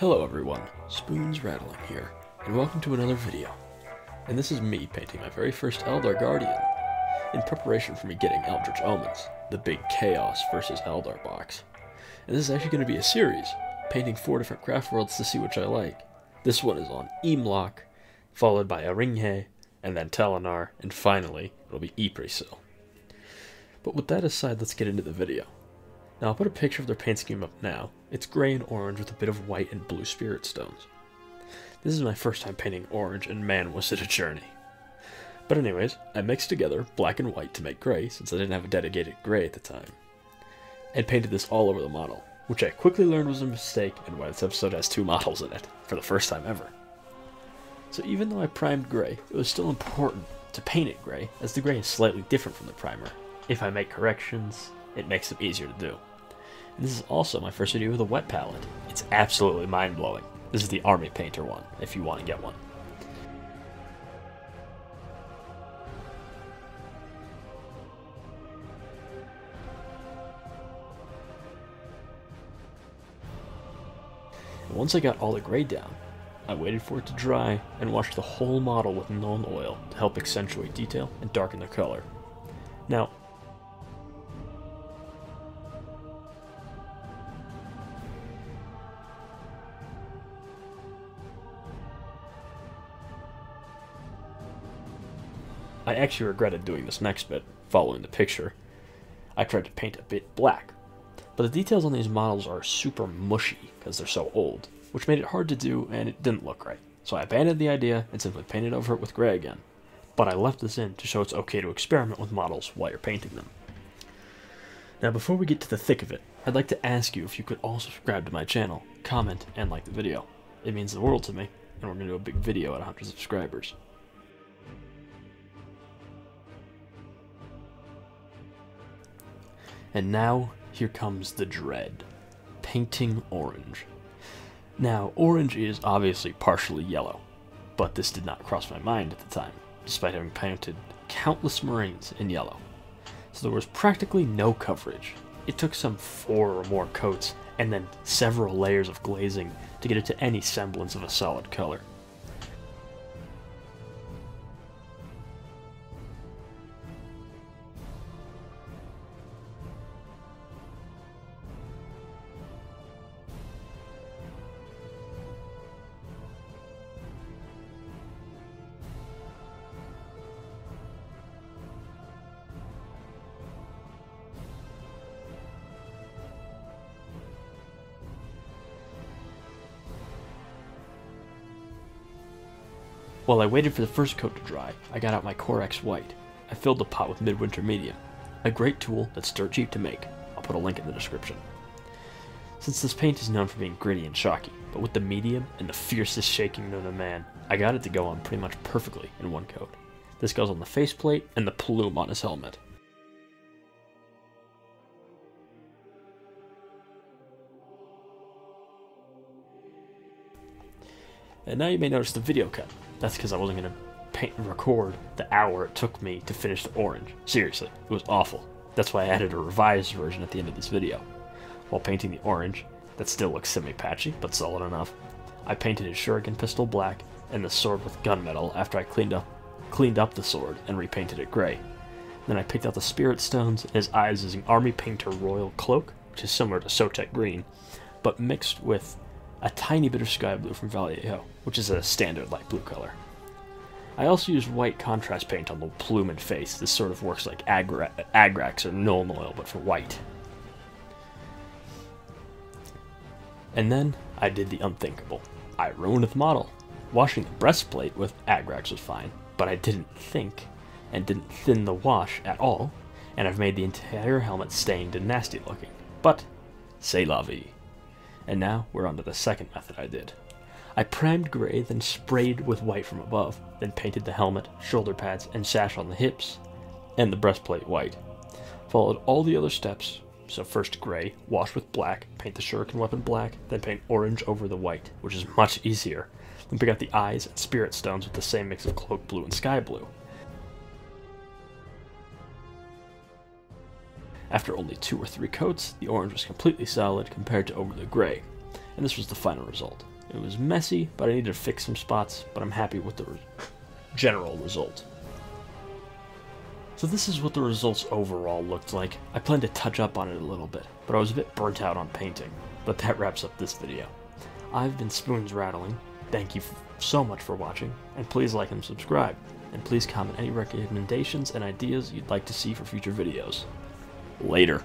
Hello everyone, Spoons Rattling here, and welcome to another video. And this is me painting my very first Eldar Guardian, in preparation for me getting Eldritch Omens, the big Chaos versus Eldar box. And this is actually going to be a series, painting 4 different craft worlds to see which I like. This one is on Yme-Loc, followed by Aringhe, and then Telenar, and finally, it'll be Ypres. But with that aside, let's get into the video. Now I'll put a picture of their paint scheme up now. It's gray and orange with a bit of white and blue spirit stones. This is my first time painting orange, and man was it a journey. But anyways, I mixed together black and white to make gray, since I didn't have a dedicated gray at the time, and painted this all over the model, which I quickly learned was a mistake and why this episode has 2 models in it, for the first time ever. So even though I primed gray, it was still important to paint it gray, as the gray is slightly different from the primer. If I make corrections, it makes them easier to do. And this is also my first video with a wet palette. It's absolutely mind-blowing. This is the Army Painter one, if you want to get one. And once I got all the gray down, I waited for it to dry and washed the whole model with Nuln Oil to help accentuate detail and darken the color. Now, I actually regretted doing this next bit, following the picture. I tried to paint a bit black, but the details on these models are super mushy because they're so old, which made it hard to do and it didn't look right. So I abandoned the idea and simply painted over it with gray again. But I left this in to show it's okay to experiment with models while you're painting them. Now before we get to the thick of it, I'd like to ask you if you could all subscribe to my channel, comment, and like the video. It means the world to me, and we're going to do a big video at 100 subscribers. And now, here comes the dread. Painting orange. Now, orange is obviously partially yellow, but this did not cross my mind at the time, despite having painted countless Marines in yellow. So there was practically no coverage. It took some 4 or more coats, and then several layers of glazing to get it to any semblance of a solid color. While I waited for the first coat to dry, I got out my Corex White. I filled the pot with Midwinter Medium, a great tool that's dirt cheap to make. I'll put a link in the description. Since this paint is known for being gritty and shocky, but with the medium and the fiercest shaking known to man, I got it to go on pretty much perfectly in one coat. This goes on the faceplate and the plume on his helmet. And now you may notice the video cut. That's because I wasn't going to paint and record the hour it took me to finish the orange. Seriously, it was awful. That's why I added a revised version at the end of this video. While painting the orange, that still looks semi-patchy, but solid enough, I painted his shuriken pistol black and the sword with gunmetal after I cleaned up the sword and repainted it gray. Then I picked out the spirit stones and his eyes using Army Painter Royal Cloak, which is similar to Sotek Green, but mixed with a tiny bit of sky blue from Vallejo, which is a standard light blue color. I also used white contrast paint on the plume and face. This sort of works like Agrax or Nuln Oil, but for white. And then I did the unthinkable. I ruined the model. Washing the breastplate with Agrax was fine, but I didn't think and didn't thin the wash at all, and I've made the entire helmet stained and nasty looking. But, c'est la vie. And now, we're on to the second method I did. I primed gray, then sprayed with white from above, then painted the helmet, shoulder pads, and sash on the hips, and the breastplate white. Followed all the other steps, so first gray, wash with black, paint the shuriken weapon black, then paint orange over the white, which is much easier. Then pick out the eyes and spirit stones with the same mix of cloak blue and sky blue. After only 2 or 3 coats, the orange was completely solid compared to over the gray. and this was the final result. It was messy, but I needed to fix some spots, but I'm happy with the general result. So this is what the results overall looked like. I plan to touch up on it a little bit, but I was a bit burnt out on painting. But that wraps up this video. I've been Spoons Rattling. Thank you so much for watching, and please like and subscribe. And please comment any recommendations and ideas you'd like to see for future videos. Later.